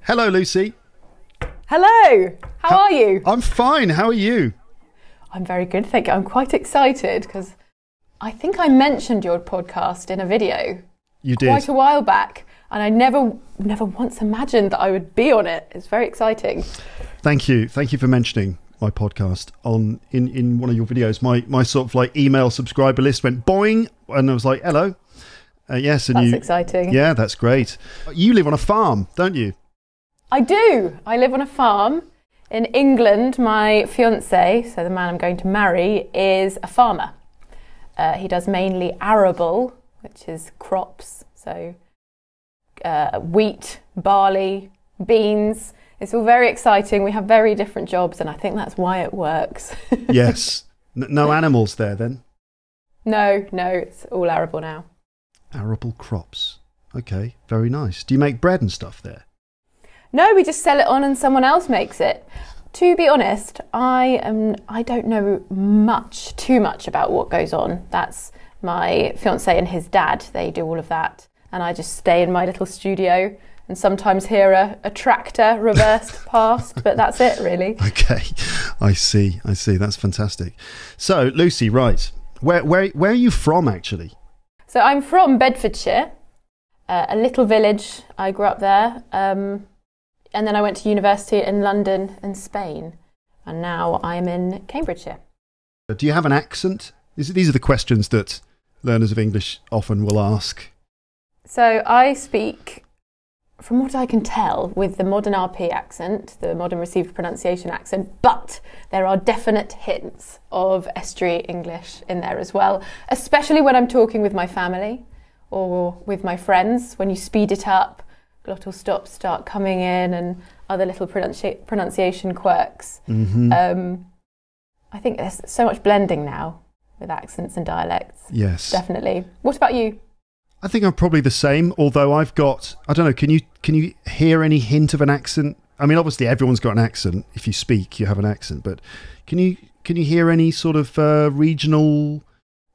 Hello, Lucy. Hello, how are you? I'm fine. How are you? I'm very good, thank you. I'm quite excited because I think I mentioned your podcast in a video. You did. Quite a while back, and I never once imagined that I would be on it. It's very exciting. Thank you. Thank you for mentioning my podcast in one of your videos. My sort of like email subscriber list went boing, and I was like, hello. Yes, and that's exciting. Yeah, that's great. You live on a farm, don't you? I do. I live on a farm in England. My fiance, so the man I'm going to marry, is a farmer. He does mainly arable, which is crops, so wheat, barley, beans. It's all very exciting. We have very different jobs, and I think that's why it works. Yes. No animals there then? No, it's all arable now. Arable crops. Okay, very nice. Do you make bread and stuff there? No, we just sell it on and someone else makes it. To be honest, I don't know too much about what goes on. That's my fiance and his dad. They do all of that. And I just stay in my little studio and sometimes hear a tractor reversed past, but that's it really. Okay, I see. That's fantastic. So, Lucy, right. Where are you from actually? So I'm from Bedfordshire, a little village. I grew up there. And then I went to university in London and Spain. And now I'm in Cambridgeshire. Do you have an accent? These are the questions that learners of English often will ask. So I speak, from what I can tell, with the modern RP accent, the modern received pronunciation accent, but there are definite hints of estuary English in there as well, especially when I'm talking with my family or with my friends. When you speed it up, glottal stops start coming in and other little pronunciation quirks. Mm-hmm. I think there's so much blending now with accents and dialects. Yes. Definitely. What about you? I think I'm probably the same, although I've got, I don't know, can you hear any hint of an accent? I mean, obviously everyone's got an accent. If you speak, you have an accent, but can you hear any sort of regional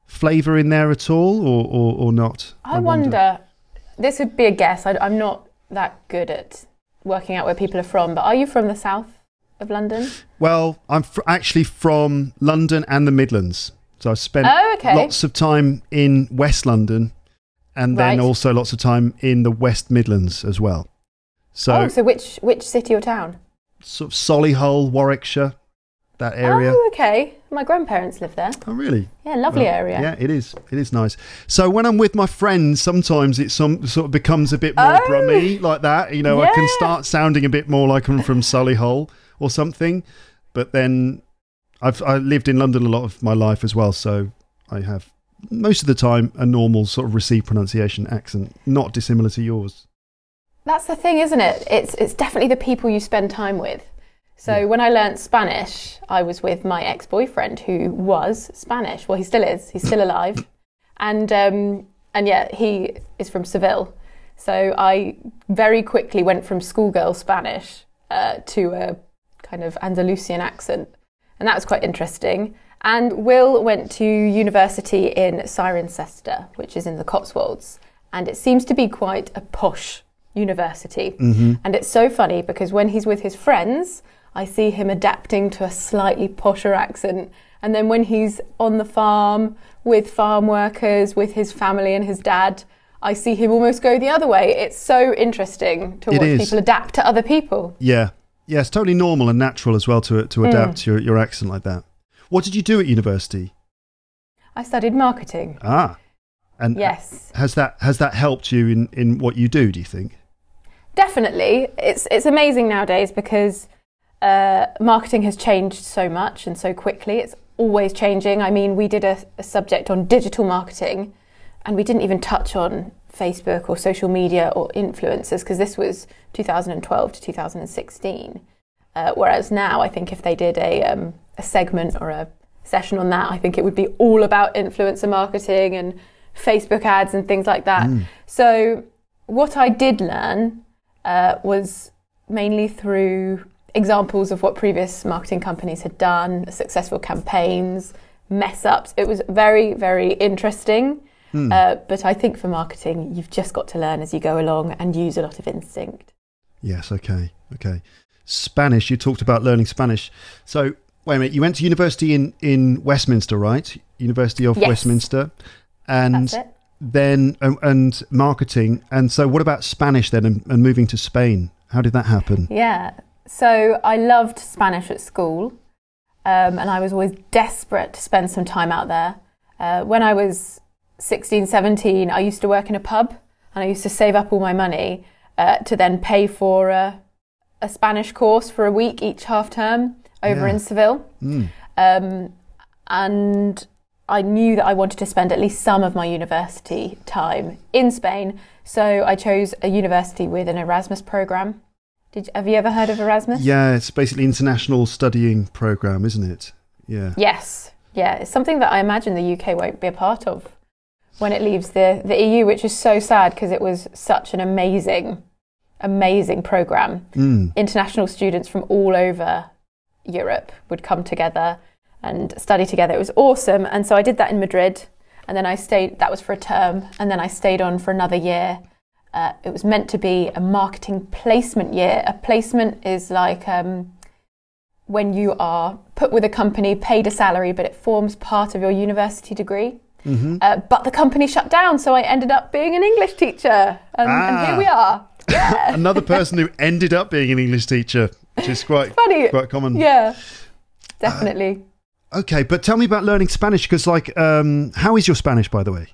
flavour in there at all or not? I wonder. This would be a guess. I'm not that good at working out where people are from, but are you from the south of London? Well, I'm actually from London and the Midlands. So I've spent lots of time in West London and then also lots of time in the West Midlands as well. So which city or town? Sort of Solihull, Warwickshire, that area. Oh, okay. My grandparents live there. Oh, really? Yeah, lovely area. Yeah, it is. It is nice. So when I'm with my friends, sometimes it sort of becomes a bit more brummy like that. You know, I can start sounding a bit more like I'm from Solihull or something. But then I lived in London a lot of my life as well, so I have most of the time a normal sort of received pronunciation accent, not dissimilar to yours. That's the thing, isn't it? It's definitely the people you spend time with. So when I learnt Spanish, I was with my ex-boyfriend who was Spanish. Well, he still is. He's still alive. And yeah, he is from Seville. So I very quickly went from schoolgirl Spanish to a kind of Andalusian accent. And that was quite interesting. And Will went to university in Cirencester, which is in the Cotswolds. And it seems to be quite a posh university. Mm-hmm. And it's so funny because when he's with his friends, I see him adapting to a slightly posher accent. And then when he's on the farm with farm workers, with his family and his dad, I see him almost go the other way. It's so interesting to watch people adapt to other people. Yeah. Yeah, it's totally normal and natural as well to adapt your accent like that. What did you do at university? I studied marketing. And yes. Has that helped you in what you do you think? Definitely. It's amazing nowadays because marketing has changed so much and so quickly. It's always changing. I mean, we did a subject on digital marketing and we didn't even touch on Facebook or social media or influencers because this was 2012 to 2016. Whereas now I think if they did a segment or a session on that, I think it would be all about influencer marketing and Facebook ads and things like that. So what I did learn was mainly through examples of what previous marketing companies had done, successful campaigns, mess ups. It was very, very interesting. But I think for marketing, you've just got to learn as you go along and use a lot of instinct. Yes. Okay. Spanish. You talked about learning Spanish. So wait a minute. You went to university in Westminster, right? University of Yes. Westminster, and That's it. then and marketing. And so, what about Spanish then, and moving to Spain? How did that happen? Yeah. So I loved Spanish at school, and I was always desperate to spend some time out there. When I was 16, 17, I used to work in a pub, and I used to save up all my money to then pay for a Spanish course for a week each half term over in Seville. And I knew that I wanted to spend at least some of my university time in Spain. So I chose a university with an Erasmus program. Have you ever heard of Erasmus? Yeah, it's basically international studying program, isn't it? Yeah. Yes. Yeah, it's something that I imagine the UK won't be a part of when it leaves the EU, which is so sad because it was such an amazing program. International students from all over Europe would come together and study together. It was awesome. And so I did that in Madrid, and then I stayed, that was for a term, and then I stayed on for another year. It was meant to be a marketing placement year. A placement is like when you are put with a company, paid a salary, but it forms part of your university degree. But the company shut down, so I ended up being an English teacher, and here we are. Yeah. Another person who ended up being an English teacher, which is quite funny. Quite common. Yeah, definitely. Okay, but tell me about learning Spanish, because how is your Spanish, by the way?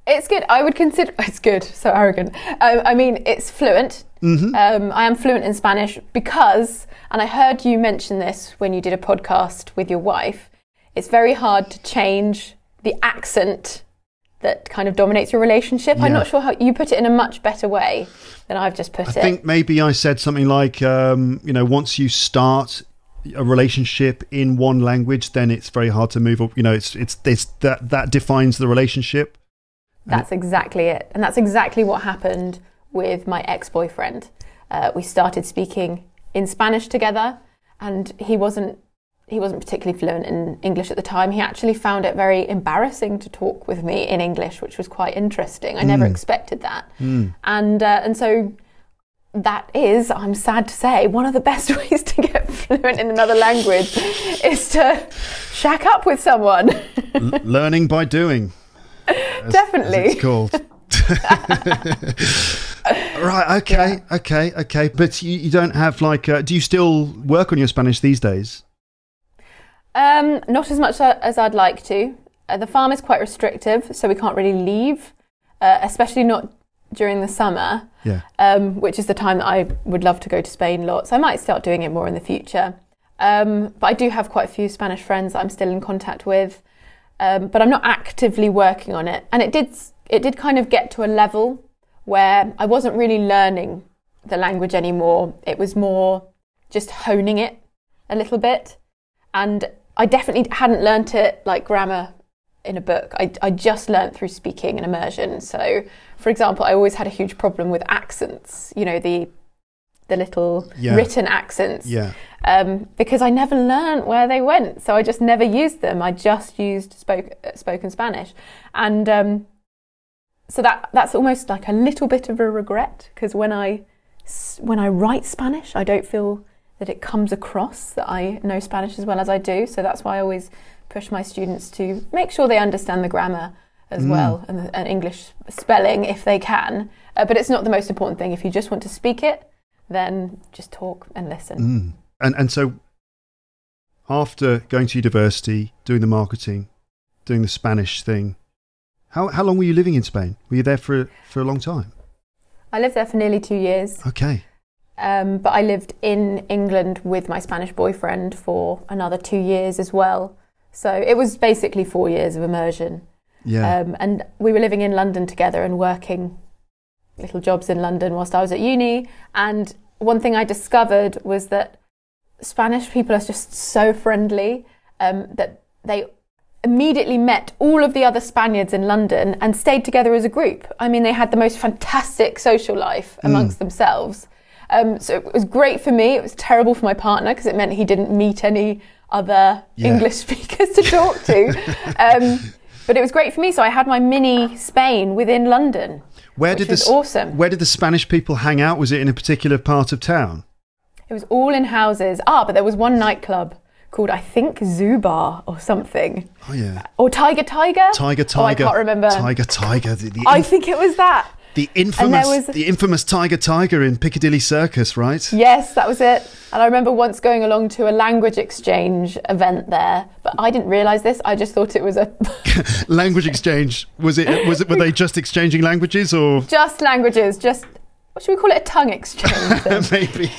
It's good. I would consider it's good. So arrogant. I mean, it's fluent. I am fluent in Spanish because, and I heard you mention this when you did a podcast with your wife, it's very hard to change the accent that kind of dominates your relationship. Yeah. I'm not sure how you put it in a much better way than I've just put it. I think maybe I said something like, once you start a relationship in one language, then it's very hard to move up. It's that defines the relationship. That's exactly it. And that's exactly what happened with my ex-boyfriend. We started speaking in Spanish together, and he wasn't particularly fluent in English at the time. He actually found it very embarrassing to talk with me in English, which was quite interesting. I never expected that. And so that is, I'm sad to say, one of the best ways to get fluent in another language is to shack up with someone. Learning by doing. Definitely. As it's called. Right, okay. But you don't have do you still work on your Spanish these days? Not as much as I'd like to. The farm is quite restrictive, so we can't really leave, especially not during the summer, which is the time that I would love to go to Spain lots. I might start doing it more in the future. But I do have quite a few Spanish friends that I'm still in contact with. But I'm not actively working on it. And it did kind of get to a level where I wasn't really learning the language anymore. It was more just honing it a little bit. And I definitely hadn't learnt it like grammar in a book. I just learnt through speaking and immersion. So, for example, I always had a huge problem with accents, the little written accents. Because I never learnt where they went, so I just never used them. I just used spoken Spanish, and so that's almost like a little bit of a regret, because when I write Spanish, I don't feel that it comes across that I know Spanish as well as I do. So that's why I always push my students to make sure they understand the grammar as well and English spelling if they can. But it's not the most important thing. If you just want to speak it, then just talk and listen. And so after going to university, doing the marketing, doing the Spanish thing, how long were you living in Spain? Were you there for a long time? I lived there for nearly 2 years. Okay. But I lived in England with my Spanish boyfriend for another 2 years as well. So it was basically 4 years of immersion. Yeah. And we were living in London together and working little jobs in London whilst I was at uni. And one thing I discovered was that Spanish people are just so friendly that they immediately met all of the other Spaniards in London and stayed together as a group. I mean, they had the most fantastic social life amongst themselves. So it was great for me. It was terrible for my partner because it meant he didn't meet any other English speakers to talk to. But it was great for me. So I had my mini Spain within London. which was awesome. Where did the Spanish people hang out? Was it in a particular part of town? It was all in houses. But there was one nightclub called, I think, Zoo Bar or something. Oh, yeah. Or Tiger. Tiger. Oh, I can't remember. Tiger. I think it was that. The infamous Tiger in Piccadilly Circus, right? Yes, that was it. And I remember once going along to a language exchange event there, but I didn't realise this. I just thought it was a language exchange. Were they just exchanging languages or just languages? What should we call it? A tongue exchange then? Maybe.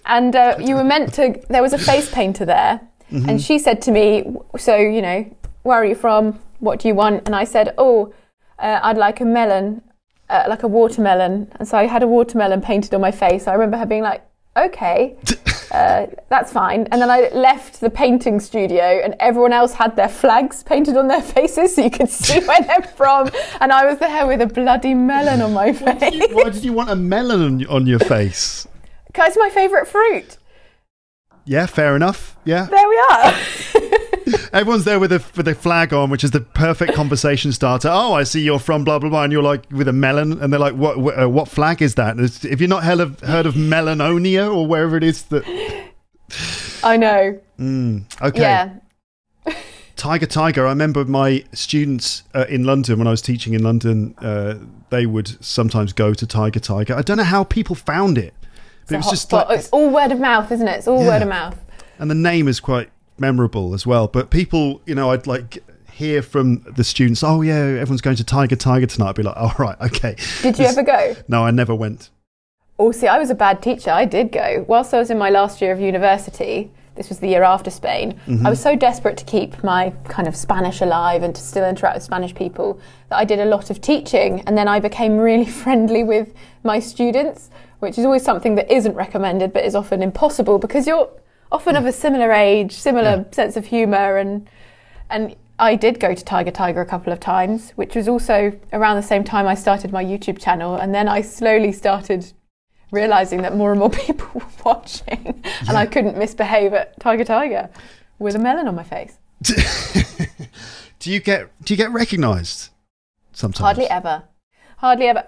And you were meant to. There was a face painter there, and she said to me, "So where are you from? What do you want?" And I said, I'd like a melon, like a watermelon. And so I had a watermelon painted on my face. I remember her being like, okay, that's fine. And then I left the painting studio and everyone else had their flags painted on their faces so you could see where they're from. And I was there with a bloody melon on my face. Why did you want a melon on your face? Because it's my favourite fruit. Yeah, fair enough. Yeah. There we are. Everyone's there with a flag on, which is the perfect conversation starter. Oh, I see you're from blah, blah, blah. And you're like with a melon. And they're like, what flag is that? Have you not heard of Melanonia or wherever it is that... I know. Okay. Yeah. Tiger. I remember my students in London, when I was teaching in London, they would sometimes go to Tiger. I don't know how people found it. But it was just like... It's all word of mouth, isn't it? It's all word of mouth. And the name is quite memorable as well. But people, I'd like hear from the students, oh yeah, everyone's going to Tiger tonight. I'd be like, oh right, okay. Did you ever go? No, I never went. Oh, see, I was a bad teacher. I did go. Whilst I was in my last year of university, this was the year after Spain, I was so desperate to keep my kind of Spanish alive and to still interact with Spanish people that I did a lot of teaching. And then I became really friendly with my students, which is always something that isn't recommended but is often impossible because you're often of a similar age, similar sense of humour, and I did go to Tiger a couple of times, which was also around the same time I started my YouTube channel, and then I slowly started realising that more and more people were watching, and I couldn't misbehave at Tiger with a melon on my face. Do you get recognised sometimes? Hardly ever.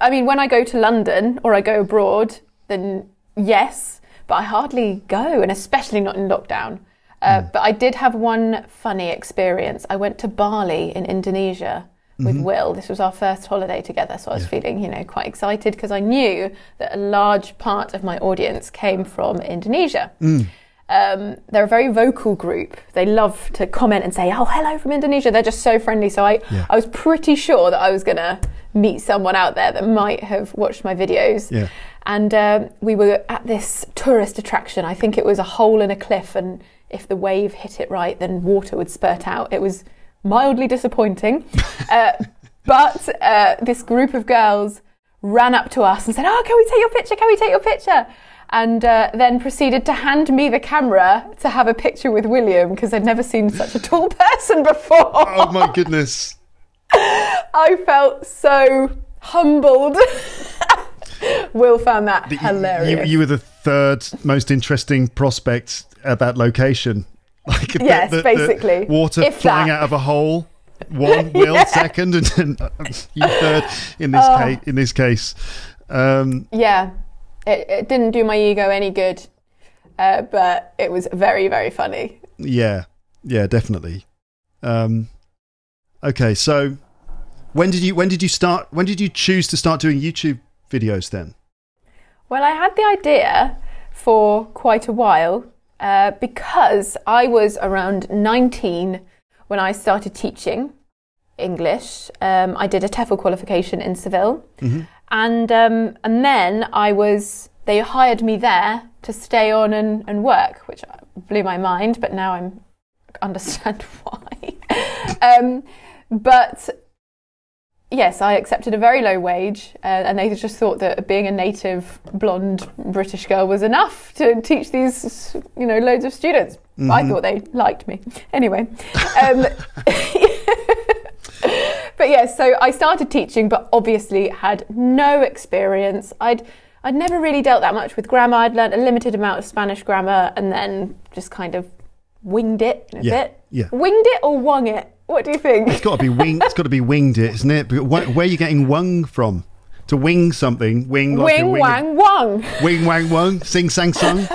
I mean, when I go to London or I go abroad, then yes. But I hardly go, and especially not in lockdown. But I did have one funny experience. I went to Bali in Indonesia with Will. This was our first holiday together, so I was feeling, quite excited because I knew that a large part of my audience came from Indonesia. They're a very vocal group. They love to comment and say, oh, hello from Indonesia. They're just so friendly. So I was pretty sure that I was going to meet someone out there that might have watched my videos. Yeah. And we were at this tourist attraction. I think it was a hole in a cliff, and if the wave hit it right, then water would spurt out. It was mildly disappointing. But this group of girls ran up to us and said, oh, can we take your picture? Can we take your picture? And then proceeded to hand me the camera to have a picture with William because they'd never seen such a tall person before. Oh, my goodness. I felt so humbled. Will found that hilarious. You were the third most interesting prospect at that location. Like yes, basically. The water flying out of a hole. One, Will second, and then you third in this case. It didn't do my ego any good, but it was very, very funny. Yeah, definitely. Okay, so when did you choose to start doing YouTube videos then? Well, I had the idea for quite a while because I was around 19 when I started teaching English. I did a TEFL qualification in Seville, and then they hired me there to stay on and work, which blew my mind, but now I understand why. But yes, I accepted a very low wage, and they just thought that being a native blonde British girl was enough to teach these, loads of students. I thought they liked me. Anyway. But yes, so I started teaching, but obviously had no experience. I'd never really dealt that much with grammar. I'd learnt a limited amount of Spanish grammar and then just kind of winged it in a bit. Yeah. Winged it or wung it? What do you think? It's got to be winged. It's got to be winged, isn't it? But where are you getting wung from? To wing something, wing like wing, a wing, wang, wung. Wing, wang, wung, sing, sang, sung.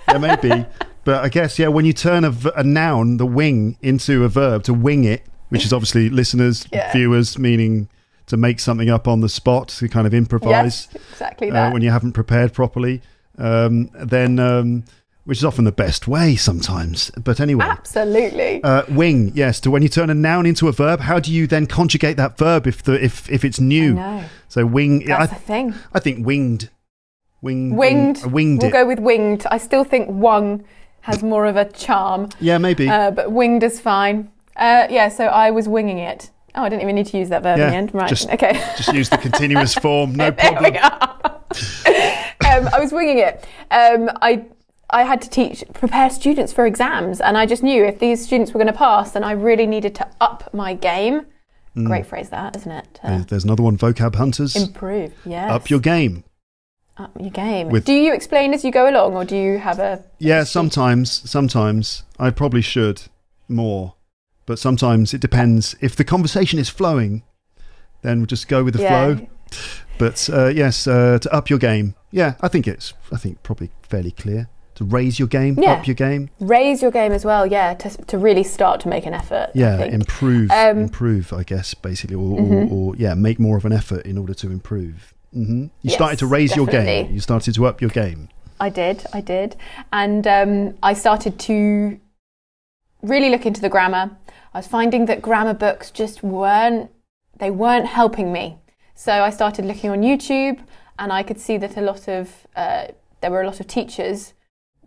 Yeah, maybe. But I guess, yeah, when you turn a noun, the wing, into a verb, to wing it, which is obviously listeners, viewers, meaning to make something up on the spot, to kind of improvise. Yes, exactly that. When you haven't prepared properly, then which is often the best way sometimes. But anyway. Absolutely. Wing, yes. To when you turn a noun into a verb, how do you then conjugate that verb if it's new? I know. So wing. That's the thing. I think winged. Winged. Winged We'll go with winged. I still think wung has more of a charm. Yeah, maybe. But winged is fine. So I was winging it. Oh, I didn't even need to use that verb in the end. Right, okay. Just use the continuous form, no problem. I was winging it. I had to prepare students for exams, and I just knew if these students were going to pass, then I really needed to up my game. Great phrase that, isn't it? There's another one, vocab hunters. Improve, yes. Up your game. Up your game. Do you explain as you go along, or do you have a... Yeah, sometimes. I probably should more. But sometimes it depends. If the conversation is flowing, then we'll just go with the flow. But yes, to up your game. Yeah, I think probably fairly clear. To raise your game, up your game. Raise your game as well, yeah, to really start to make an effort. Yeah, improve, I guess, basically, or make more of an effort in order to improve. You started to raise your game. You started to up your game. I did. And I started to really look into the grammar. I was finding that grammar books just weren't helping me. So I started looking on YouTube, and I could see that there were a lot of teachers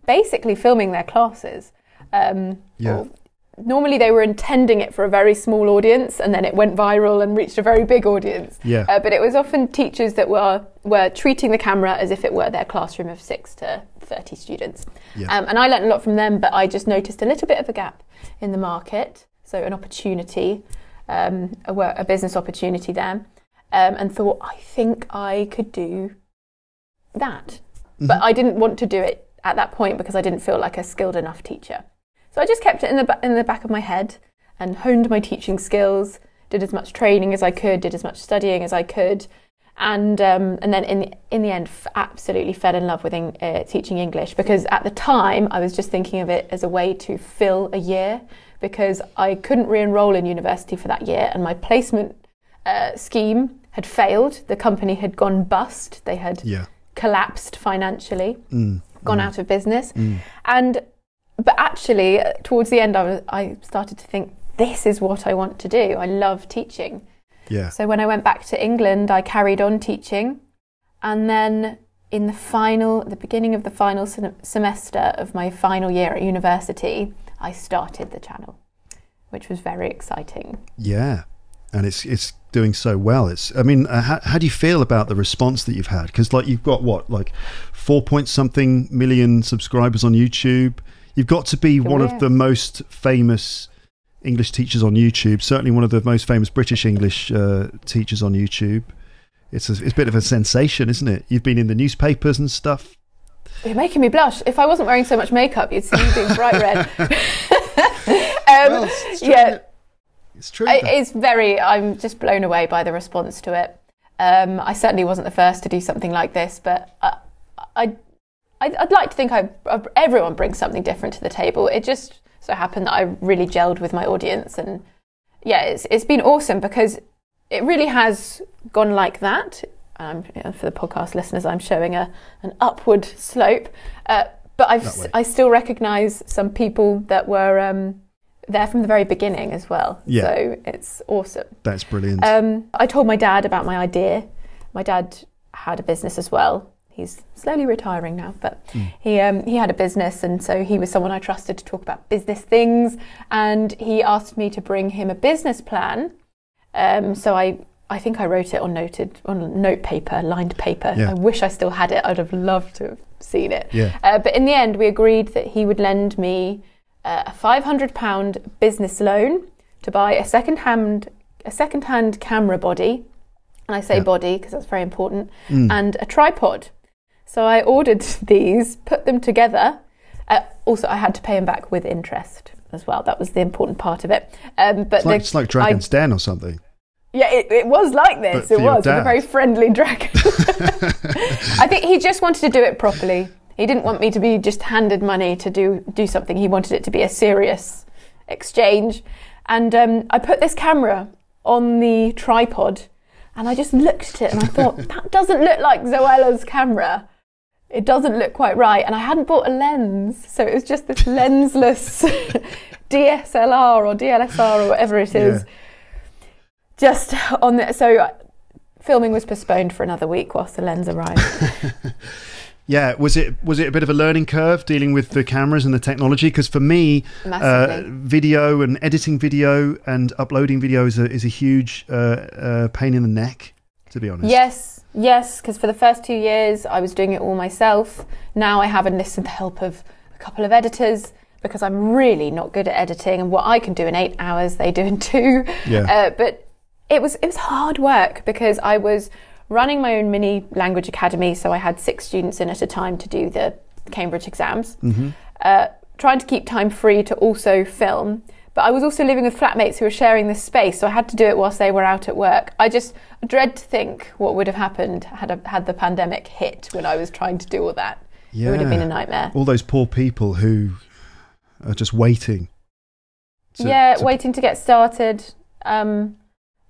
basically filming their classes. Normally they were intending it for a very small audience, and then it went viral and reached a very big audience. But it was often teachers that were treating the camera as if it were their classroom of 6 to 30 students. And I learned a lot from them, but I just noticed a little bit of a gap in the market. So an opportunity, a business opportunity there, and thought, I think I could do that. But I didn't want to do it at that point because I didn't feel like a skilled enough teacher. So I just kept it in the back of my head and honed my teaching skills, did as much training as I could, did as much studying as I could, and then in the end absolutely fell in love with teaching English, because at the time I was just thinking of it as a way to fill a year, because I couldn't re-enroll in university for that year, and my placement scheme had failed. The company had gone bust. They had collapsed financially, gone out of business. But actually, towards the end, I started to think, this is what I want to do. I love teaching. So when I went back to England, I carried on teaching. And then in the beginning of the final semester of my final year at university, I started the channel, which was very exciting. Yeah. And it's doing so well. How do you feel about the response that you've had? Because you've got 4-point-something million subscribers on YouTube. You've got to be one of the most famous English teachers on YouTube. Certainly one of the most famous British English teachers on YouTube. It's a bit of a sensation, isn't it? You've been in the newspapers and stuff. You're making me blush. If I wasn't wearing so much makeup, you'd see me being bright red. It's true. I'm just blown away by the response to it. I certainly wasn't the first to do something like this, but I'd like to think everyone brings something different to the table. It just so happened that I really gelled with my audience, and it's been awesome because it really has gone like that. For the podcast listeners, I'm showing an upward slope, but I still recognise some people that were there from the very beginning as well. So it's awesome. That's brilliant. I told my dad about my idea. My dad had a business as well. He's slowly retiring now, but he had a business, and so he was someone I trusted to talk about business things, and he asked me to bring him a business plan. So I think I wrote it on note paper, lined paper. I wish I still had it. I'd have loved to have seen it. But in the end, we agreed that he would lend me a £500 business loan to buy a second-hand camera body, and I say body because that's very important, and a tripod. So I ordered these, put them together. Also, I had to pay him back with interest. as well. That was the important part of it. But it's like Dragon's Den or something. Yeah, it was like this. It was a very friendly dragon. I think he just wanted to do it properly. He didn't want me to be just handed money to do something. He wanted it to be a serious exchange. And I put this camera on the tripod and I just looked at it and I thought, that doesn't look like Zoella's camera. It doesn't look quite right. And I hadn't bought a lens. So it was just this lensless DSLR or DLSR or whatever it is. Yeah. Just on the, so filming was postponed for another week whilst the lens arrived. Yeah, was it a bit of a learning curve dealing with the cameras and the technology? Because for me, video and editing video and uploading video is a huge pain in the neck, to be honest. Yes, because for the first 2 years I was doing it all myself. Now I have enlisted the help of a couple of editors because I'm really not good at editing, and what I can do in 8 hours they do in 2. Yeah. But it was hard work because I was running my own mini language academy, so I had 6 students in at a time to do the Cambridge exams, trying to keep time free to also film. But I was also living with flatmates who were sharing this space, so I had to do it whilst they were out at work. I just dread to think what would have happened had the pandemic hit when I was trying to do all that. Yeah. It would have been a nightmare. All those poor people who are just waiting. Waiting to get started.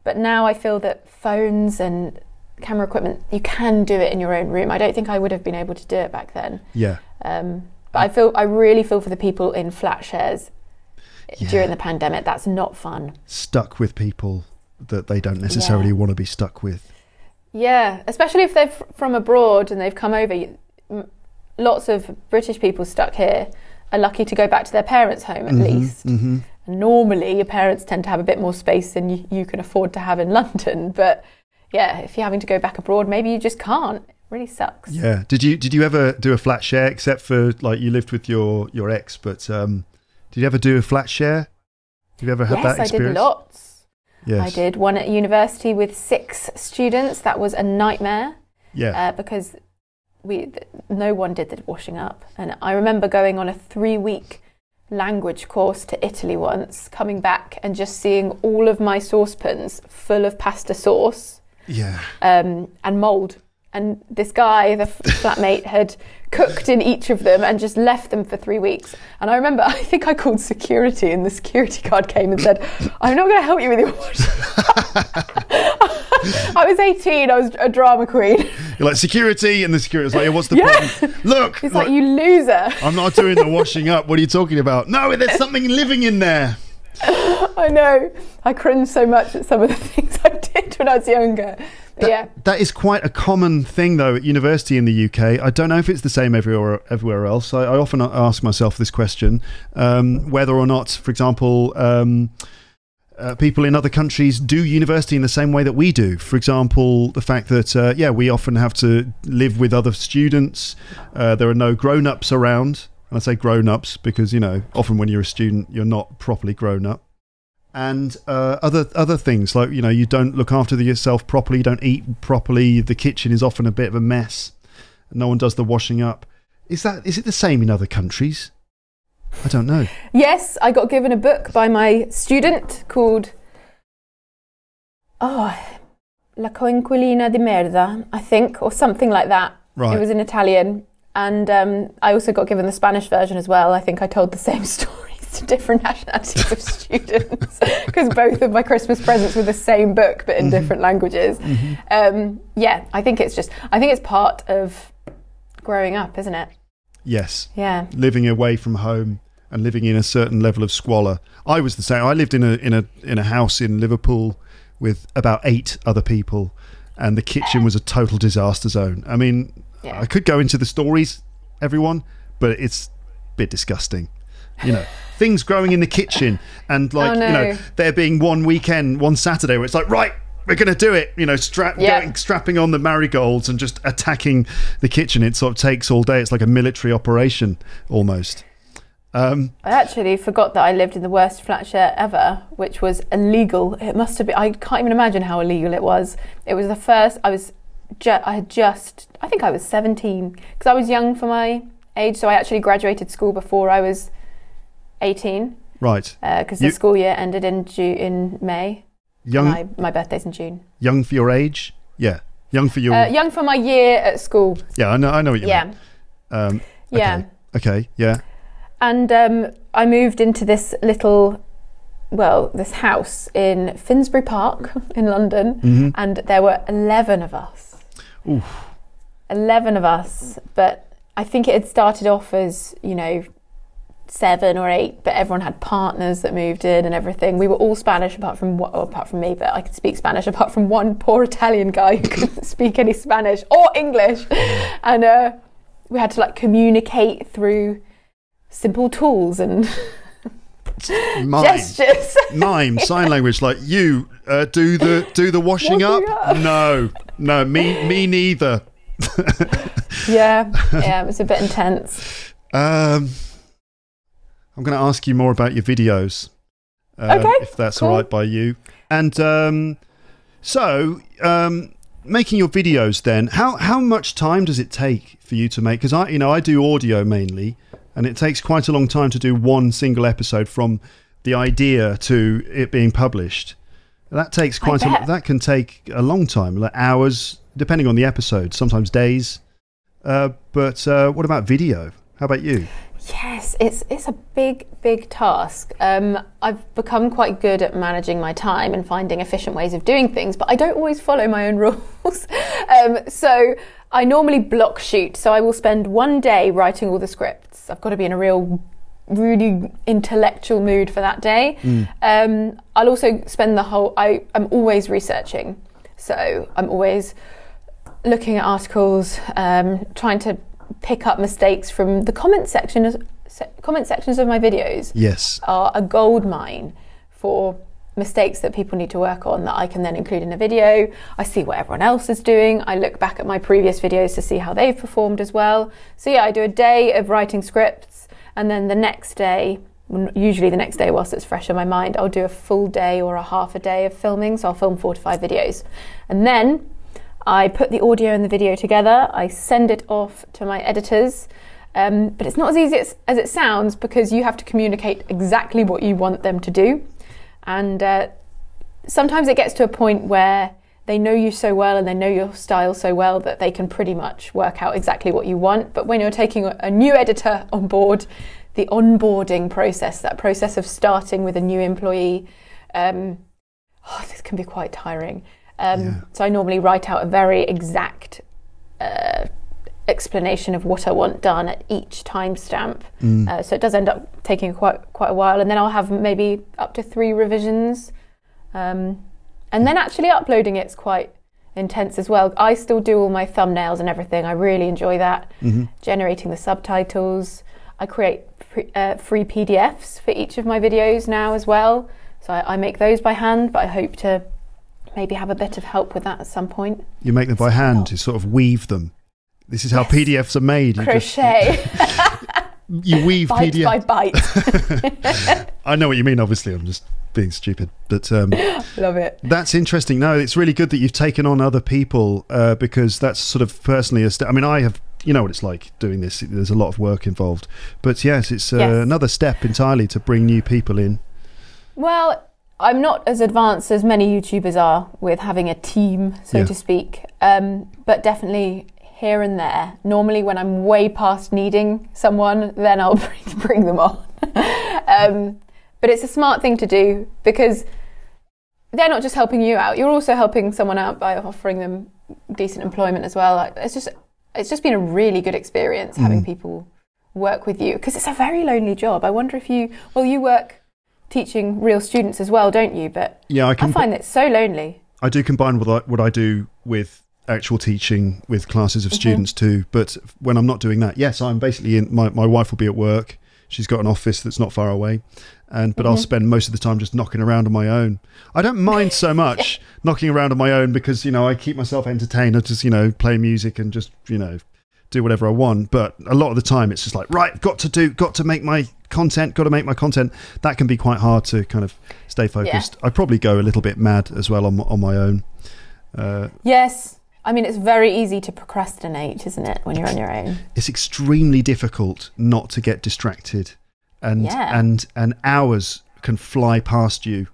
But now I feel that phones and camera equipment, you can do it in your own room. I don't think I would have been able to do it back then. Yeah. But I really feel for the people in flat shares during the pandemic. That's not fun. Stuck with people that they don't necessarily want to be stuck with. Yeah, especially if they're from abroad and they've come over. Lots of British people stuck here are lucky to go back to their parents' home at least. Mm-hmm. Normally your parents tend to have a bit more space than you can afford to have in London, but yeah, if you're having to go back abroad, maybe you just can't. It really sucks. Yeah. Did you ever do a flat share, except for like you lived with your ex, but did you ever do a flat share? Have you ever had that experience? Yes, I did lots. Yes. I did one at university with 6 students. That was a nightmare. Yeah. Because no one did the washing up. And I remember going on a 3-week language course to Italy once, coming back and just seeing all of my saucepans full of pasta sauce and mould. And this guy, the flatmate, had cooked in each of them and just left them for 3 weeks. And I remember, I think I called security, and the security guard came and said, I'm not going to help you with your washing. I was 18, I was a drama queen. You're like, security, and the security was like, what's the problem? Look! He's like, you loser. I'm not doing the washing up, what are you talking about? No, there's something living in there. I know. I cringe so much at some of the things I did when I was younger. That is quite a common thing, though, at university in the UK. I don't know if it's the same everywhere else. I often ask myself this question, whether or not, for example, people in other countries do university in the same way that we do. For example, the fact that, we often have to live with other students. There are no grown-ups around. And I say grown-ups because, often when you're a student, you're not properly grown up. And other things like, you don't look after yourself properly, you don't eat properly, the kitchen is often a bit of a mess, no one does the washing up. Is it the same in other countries? I don't know. Yes, I got given a book by my student called La Coinquilina di Merda, I think, or something like that. Right. It was in Italian. And I also got given the Spanish version as well. I think I told the same stories to different nationalities of students because both of my Christmas presents were the same book but in different languages. I think it's part of growing up, isn't it? Yes. Yeah. Living away from home and living in a certain level of squalor. I was the same. I lived in a house in Liverpool with about 8 other people, and the kitchen was a total disaster zone. I mean, I could go into the stories, everyone, but it's a bit disgusting. Things growing in the kitchen, and there being one Saturday where it's like, right, we're going to do it. Strapping on the marigolds and just attacking the kitchen. It sort of takes all day. It's like a military operation almost. I actually forgot that I lived in the worst flat share ever, which was illegal. It must have been. I can't even imagine how illegal it was. It was the first. I think I was 17 because I was young for my age, so I actually graduated school before I was 18. Right. Because the school year ended in May. Young. And my birthday's in June. Young for your age? Yeah. Young for your... young for my year at school. Yeah, I know what you mean. Okay. Yeah. Okay, yeah. And I moved into this this house in Finsbury Park in London, and there were 11 of us. Oof. 11 of us, but I think it had started off as, 7 or 8, but everyone had partners that moved in and everything. We were all Spanish apart from me, but I could speak Spanish apart from one poor Italian guy who couldn't speak any Spanish or English. And we had to communicate through simple tools and gestures. Mime, sign language, like you do the washing up? No, me neither. Yeah, it was a bit intense. I'm going to ask you more about your videos, okay, if that's all right by you. And so, making your videos then, how much time does it take for you to make? Because I do audio mainly, and it takes quite a long time to do one single episode from the idea to it being published. That takes that can take a long time, like hours, depending on the episode, sometimes days. But what about video? How about you? Yes, it's a big task. I've become quite good at managing my time and finding efficient ways of doing things, but I don't always follow my own rules. So I normally block shoot. So I will spend one day writing all the scripts. I've got to be in a really intellectual mood for that day. I'll also spend I'm always researching. So I'm always looking at articles, trying to pick up mistakes from the comment sections of my videos. Yes, are a gold mine for mistakes that people need to work on that I can then include in a video. I see what everyone else is doing. I look back at my previous videos to see how they've performed as well. So yeah, I do a day of writing scripts, and then the next day, usually the next day whilst it's fresh in my mind, I'll do a full day or a half a day of filming. So I'll film 4 to 5 videos, and then I put the audio and the video together. I send it off to my editors, but it's not as easy as it sounds, because you have to communicate exactly what you want them to do. And sometimes it gets to a point where they know you so well and they know your style so well that they can pretty much work out exactly what you want. But when you're taking a new editor on board, the onboarding process, that process of starting with a new employee, this can be quite tiring. So I normally write out a very exact explanation of what I want done at each timestamp. So it does end up taking quite a while, and then I'll have maybe up to 3 revisions. And then actually uploading it's quite intense as well. I still do all my thumbnails and everything. I really enjoy that. Generating the subtitles. I create free PDFs for each of my videos now as well. So I make those by hand, but I hope to maybe have a bit of help with that at some point. You make them by hand, you sort of weave them. This is how PDFs are made. Crochet. You weave bite PDF. by bite. I know what you mean, obviously. I'm just being stupid. But love it. That's interesting. No, it's really good that you've taken on other people, because that's sort of personally I mean, I have, you know what it's like doing this. There's a lot of work involved. But yes, it's another step entirely to bring new people in. Well, I'm not as advanced as many YouTubers are with having a team, so to speak, but definitely here and there. Normally when I'm way past needing someone, then I'll bring them on. But it's a smart thing to do, because they're not just helping you out, you're also helping someone out by offering them decent employment as well. It's just been a really good experience having people work with you, because it's a very lonely job. I wonder if you work teaching real students as well, don't you? But yeah, I find it so lonely. I do combine what I do with actual teaching with classes of students too. But when I'm not doing that, yes, I'm basically in. My wife will be at work. She's got an office that's not far away, but I'll spend most of the time just knocking around on my own. I don't mind so much knocking around on my own, because I keep myself entertained. I just play music and just do whatever I want. But a lot of the time it's just like, right, got to make my content. That can be quite hard to kind of stay focused. I probably go a little bit mad as well on my own. Yes. I mean, it's very easy to procrastinate, isn't it, when you're on your own? It's extremely difficult not to get distracted. and hours can fly past you.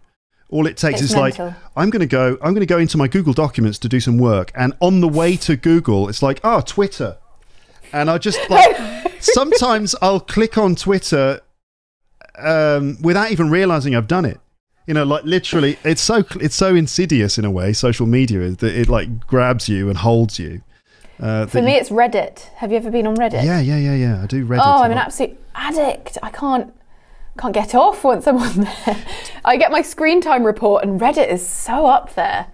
All it takes is mental. Like, I'm going to go into my Google Documents to do some work, and on the way to Google, it's like, Twitter, and I just like sometimes I'll click on Twitter without even realizing I've done it. You know, like literally, it's so insidious in a way. Social media that it like grabs you and holds you. For me, it's Reddit. Have you ever been on Reddit? Yeah. I do Reddit. Oh, I'm an absolute addict. I can't get off once I'm on there. I get my screen time report, and Reddit is so up there.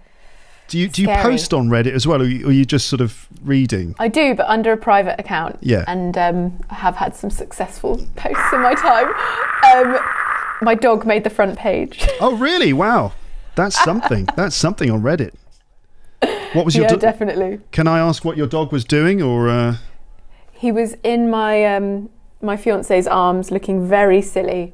Do you post on Reddit as well, or are you just sort of reading? I do, but under a private account. Yeah. And I have had some successful posts in my time. My dog made the front page. Oh, really? Wow. That's something. That's something on Reddit. What was your dog? Yeah, definitely. Can I ask what your dog was doing, or? He was in my my fiance's arms, looking very silly.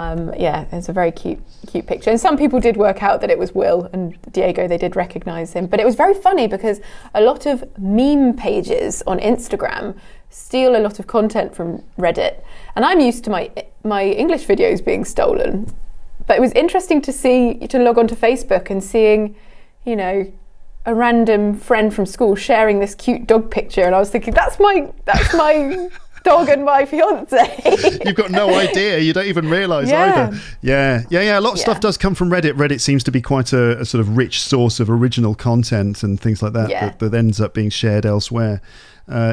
It's a very cute picture. And some people did work out that it was Will and Diego. They did recognise him. But it was very funny because a lot of meme pages on Instagram steal a lot of content from Reddit. And I'm used to my English videos being stolen. But it was interesting to log onto Facebook and seeing, you know, a random friend from school sharing this cute dog picture. And I was thinking, that's my dog and my fiance. You've got no idea. You don't even realise either. Yeah. A lot of stuff does come from Reddit. Reddit seems to be quite a sort of rich source of original content and things like that that ends up being shared elsewhere.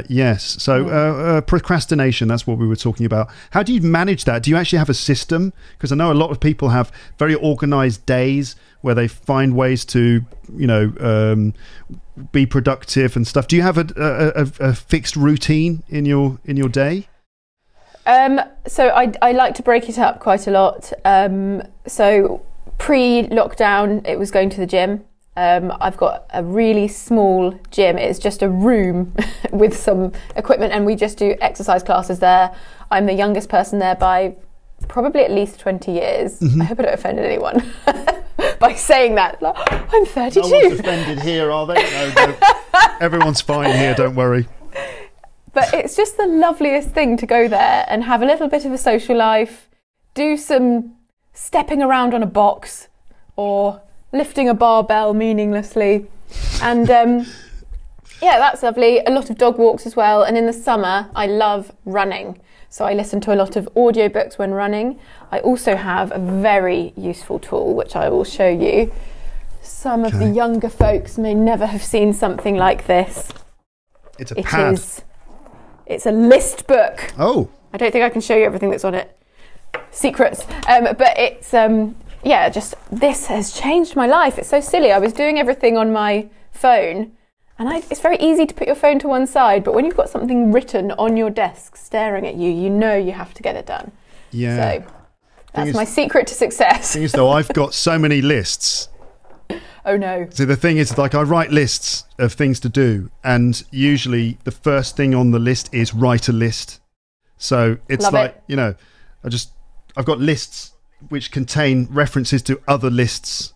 Yes. So procrastination, that's what we were talking about. How do you manage that? Do you actually have a system? Because I know a lot of people have very organised days where they find ways to, you know, be productive and stuff. Do you have a fixed routine in your day? So I like to break it up quite a lot. So pre-lockdown, it was going to the gym. I've got a really small gym. It's just a room with some equipment, and we just do exercise classes there. I'm the youngest person there by probably at least 20 years. I hope I don't offend anyone by saying that. I'm 32. No one's offended here, are they? No. Everyone's fine here, don't worry. But it's just the loveliest thing to go there and have a little bit of a social life, do some stepping around on a box or lifting a barbell meaninglessly. And that's lovely. A lot of dog walks as well. And in the summer, I love running. So I listen to a lot of audiobooks when running. I also have a very useful tool, which I will show you. Some of the younger folks may never have seen something like this. It's a pad. It's a list book. Oh. I don't think I can show you everything that's on it. Secrets. But it's, just this has changed my life. It's so silly. I was doing everything on my phone, and it's very easy to put your phone to one side, but when you've got something written on your desk staring at you, you know you have to get it done. Yeah. So that's my secret to success. The thing is, though, I've got so many lists. Oh, no. So the thing is, like, I write lists of things to do, and usually the first thing on the list is write a list. So it's you know, I've got lists which contain references to other lists.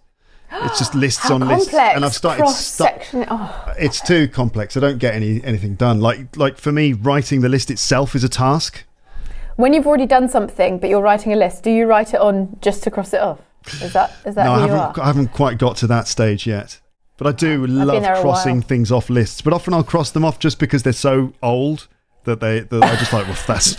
It's just lists on lists, and I've started. It's too complex. I don't get anything done. Like for me, writing the list itself is a task. When you've already done something, but you're writing a list, do you write it on just to cross it off? Is that no, who you are? I haven't quite got to that stage yet. But I do love crossing things off lists. But often I'll cross them off just because they're so old that I just like, well, that's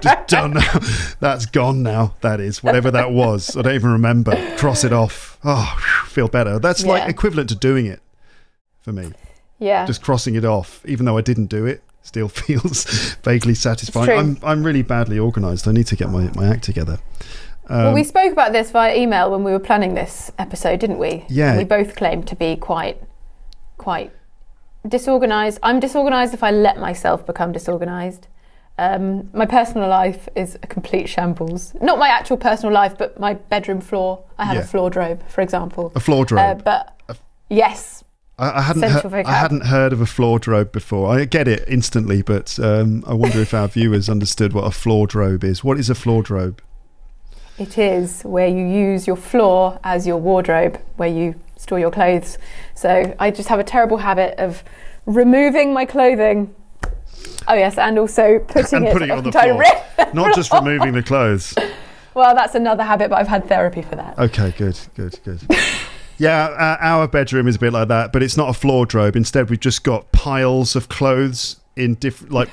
just done now. That's gone now. That is whatever that was. I don't even remember. Cross it off. Oh, feel better. That's like equivalent to doing it for me. Yeah. Just crossing it off, even though I didn't do it, still feels vaguely satisfying. I'm really badly organised. I need to get my act together. Well, we spoke about this via email when we were planning this episode, didn't we? Yeah. We both claimed to be quite disorganised. I'm disorganised if I let myself become disorganised. My personal life is a complete shambles. Not my actual personal life, but my bedroom floor. I have a floor drobe, for example. A floor drobe? Yes. I hadn't heard of a floor drobe before. I get it instantly, but I wonder if our viewers understood what a floor drobe is. What is a floor drobe? It is where you use your floor as your wardrobe, where you store your clothes. So I just have a terrible habit of removing my clothing Oh yes, and also putting it on the floor, not just removing the clothes. Well, that's another habit, but I've had therapy for that. Okay, good. Yeah, our bedroom is a bit like that, but it's not a floor drobe. Instead, we've just got piles of clothes in different, like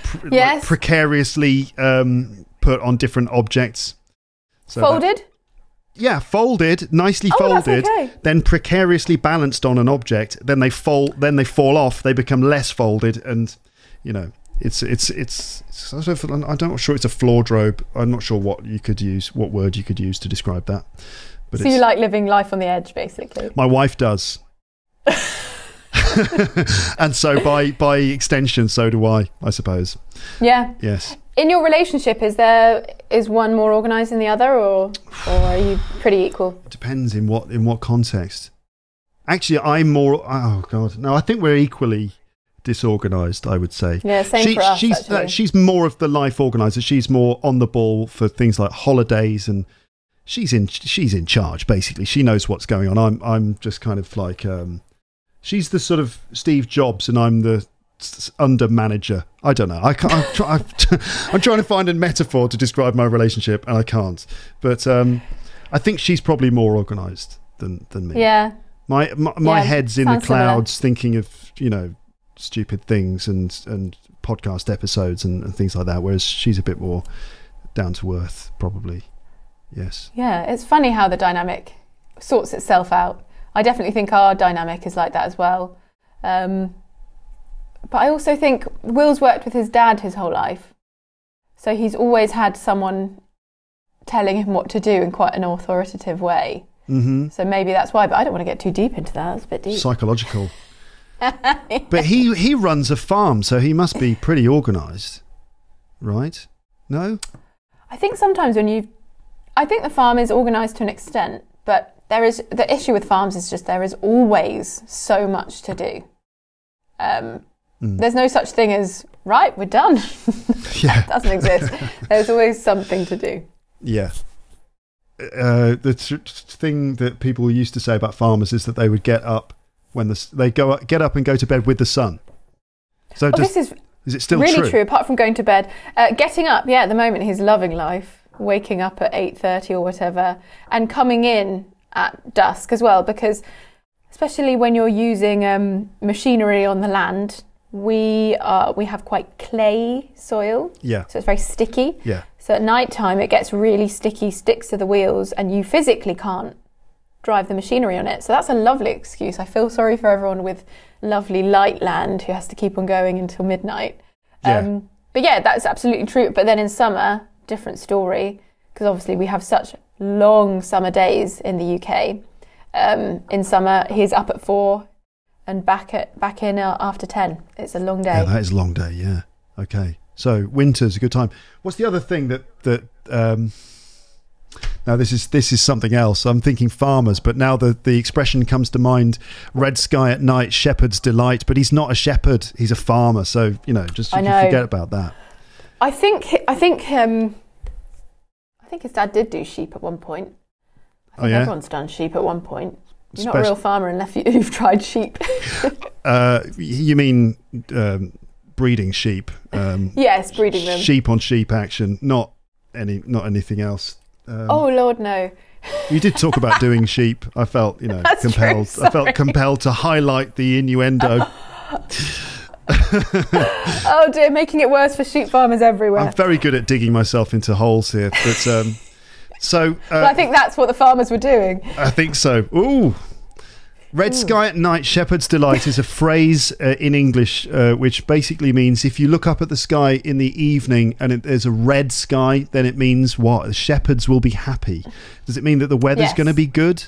precariously put on different objects. So folded? Folded, nicely folded, then precariously balanced on an object. Then they fall off. They become less folded, and it's I'm not sure it's a floor drobe. I'm not sure what word you could use to describe that. But so you like living life on the edge, basically. My wife does. And so by extension, so do I suppose. Yeah. Yes. In your relationship, is one more organised than the other, or are you pretty equal? It depends in what context. Actually, I'm more. Oh God, no! I think we're equally disorganised. I would say. Yeah, same for us. She's more of the life organiser. She's more on the ball for things like holidays, and she's in charge. Basically, she knows what's going on. I'm just kind of like. She's the sort of Steve Jobs, and I'm the under manager. I don't know. I'm trying to find a metaphor to describe my relationship, and I can't. But I think she's probably more organised than me. Yeah. My head's in the clouds, similar. thinking of stupid things and podcast episodes and things like that. Whereas she's a bit more down to earth, probably. Yes. Yeah, it's funny how the dynamic sorts itself out. I definitely think our dynamic is like that as well. But I also think Will's worked with his dad his whole life. So he's always had someone telling him what to do in quite an authoritative way. Mm-hmm. So maybe that's why, but I don't want to get too deep into that. It's a bit deep. Psychological. But he runs a farm, so he must be pretty organised, right? No? I think sometimes I think the farm is organised to an extent, but the issue with farms is just there is always so much to do. There's no such thing as, right, we're done. Yeah. That doesn't exist. There's always something to do. Yeah. The thing that people used to say about farmers is that they would get up get up and go to bed with the sun. So this is it still really true? Apart from going to bed, getting up. Yeah, at the moment he's loving life, waking up at 8:30 or whatever, and coming in at dusk as well. Because especially when you're using machinery on the land, we have quite clay soil. Yeah. So it's very sticky. Yeah. So at night time it gets really sticky, sticks to the wheels, and you physically can't drive the machinery on it. So that's a lovely excuse. I feel sorry for everyone with lovely light land who has to keep on going until midnight. Yeah. But yeah, that's absolutely true. But then in summer, different story, because obviously we have such long summer days in the UK. In summer, he's up at 4 and back in after 10. It's a long day. Yeah, that is a long day. Yeah. Okay. So winter's a good time. What's the other thing that now this is something else. I'm thinking farmers, but now the expression comes to mind: red sky at night, shepherd's delight. But he's not a shepherd; he's a farmer. So just you can forget about that. I think his dad did do sheep at one point. I think everyone's done sheep at one point. You're not a real farmer unless you've tried sheep. You mean breeding sheep? Yes, breeding them. Sheep on sheep action, not anything else. Oh Lord, no. You did talk about doing sheep. I felt compelled. True, I felt compelled to highlight the innuendo. Oh dear, making it worse for sheep farmers everywhere. I'm very good at digging myself into holes here, but but I think that's what the farmers were doing. I think so. Ooh. Red sky at night, shepherd's delight is a phrase in English which basically means if you look up at the sky in the evening and there's a red sky, then it means what? The shepherds will be happy. Does it mean that the weather's going to be good?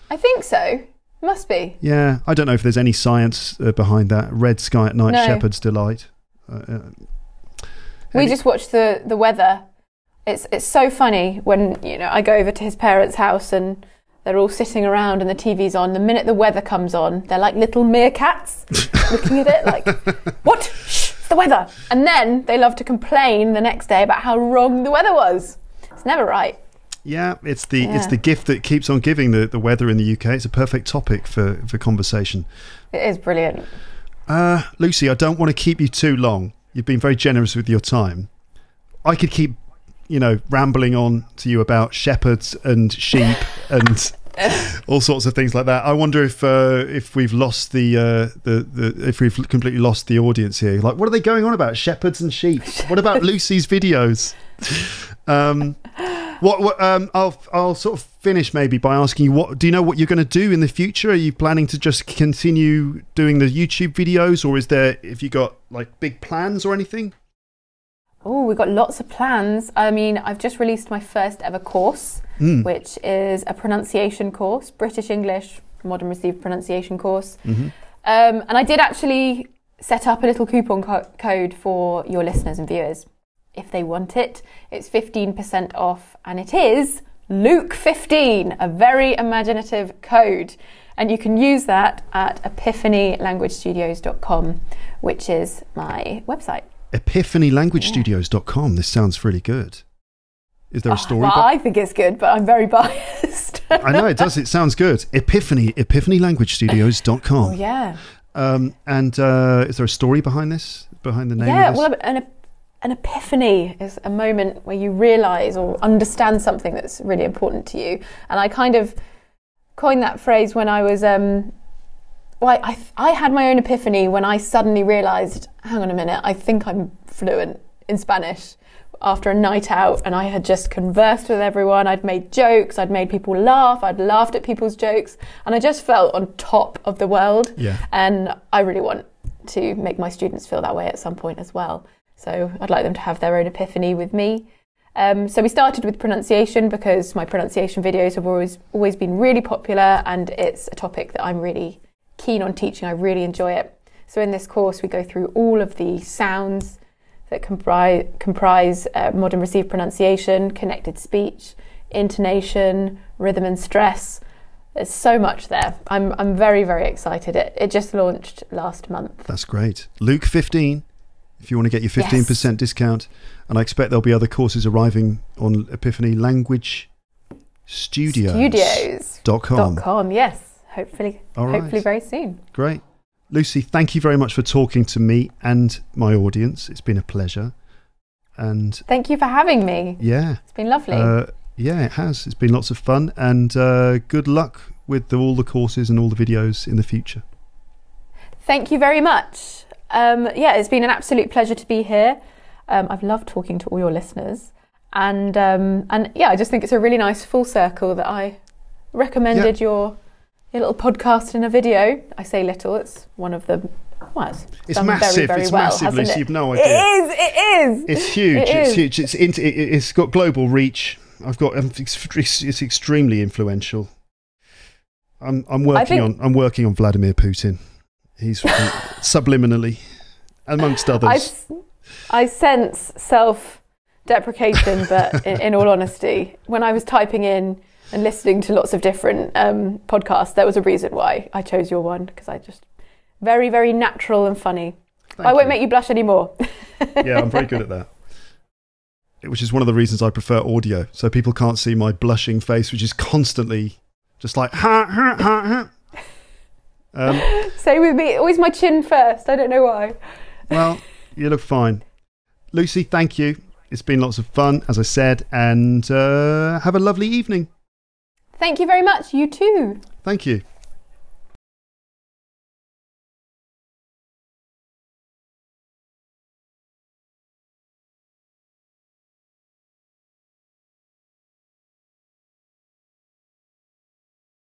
I think so. Must be. Yeah, I don't know if there's any science behind that. Red sky at night, shepherd's delight. We just watched the weather. It's so funny when I go over to his parents' house and they're all sitting around and the TV's on. The minute the weather comes on, they're like little meerkats looking at it like, what? Shh, it's the weather. And then they love to complain the next day about how wrong the weather was. It's never right. Yeah, it's the gift that keeps on giving, the weather in the UK. It's a perfect topic for conversation. It is brilliant. Lucy, I don't want to keep you too long. You've been very generous with your time. I could keep, rambling on to you about shepherds and sheep and all sorts of things like that. I wonder if we've lost if we've completely lost the audience here. Like, what are they going on about? Shepherds and sheep. What about Lucy's videos? I'll sort of finish maybe by asking you, do you know what you're going to do in the future? Are you planning to just continue doing the YouTube videos, or have you got like big plans or anything? Oh, we've got lots of plans. I mean, I've just released my first ever course, which is a pronunciation course, British English, modern received pronunciation course. Mm-hmm. And I did actually set up a little coupon code for your listeners and viewers. If they want it, it's 15% off, and it is Luke15, a very imaginative code. And you can use that at epiphanylanguagestudios.com, which is my website. epiphanylanguagestudios.com. This sounds really good. Is there a story? Well, I think it's good, but I'm very biased. I know it does. It sounds good. epiphanylanguagestudios.com. Oh, yeah. And is there a story behind this? Behind the name of this? Well, an epiphany is a moment where you realise or understand something that's really important to you. And I kind of coined that phrase when I was... I had my own epiphany when I suddenly realised, hang on a minute, I think I'm fluent in Spanish after a night out, and I had just conversed with everyone. I'd made jokes, I'd made people laugh, I'd laughed at people's jokes, and I just felt on top of the world. Yeah. And I really want to make my students feel that way at some point as well. So I'd like them to have their own epiphany with me. So we started with pronunciation because my pronunciation videos have always been really popular, and it's a topic that I'm really keen on teaching. I really enjoy it. So in this course we go through all of the sounds that comprise modern received pronunciation, connected speech, intonation, rhythm and stress. There's so much there. I'm very, very excited. It just launched last month. That's great. Luke15, if you want to get your 15% discount. And I expect there'll be other courses arriving on Epiphany Language Studios.com. Yes. Hopefully very soon. Great. Lucy, thank you very much for talking to me and my audience. It's been a pleasure. And thank you for having me. Yeah. It's been lovely. Yeah, it has. It's been lots of fun, and good luck with all the courses and all the videos in the future. Thank you very much. It's been an absolute pleasure to be here. I've loved talking to all your listeners. And I just think it's a really nice full circle that I recommended your little podcast in a video. I say little, it's one of the... Well, it's massive. Very, very it's well, massive, Lucy. it? You've no idea. It is. It's huge. It's huge. It's got global reach. It's extremely influential. I'm working on Vladimir Putin. He's subliminally, amongst others. I sense self-deprecation, but in all honesty, when I was typing in and listening to lots of different podcasts, there was a reason why I chose your one, because I just very, very natural and funny. I won't make you blush anymore. Yeah, I'm very good at that. Which is one of the reasons I prefer audio, so people can't see my blushing face, which is constantly just like ha. Same with me. Always my chin first. I don't know why. Well, you look fine, Lucy. Thank you. It's been lots of fun, as I said, and have a lovely evening. Thank you very much. You too. Thank you.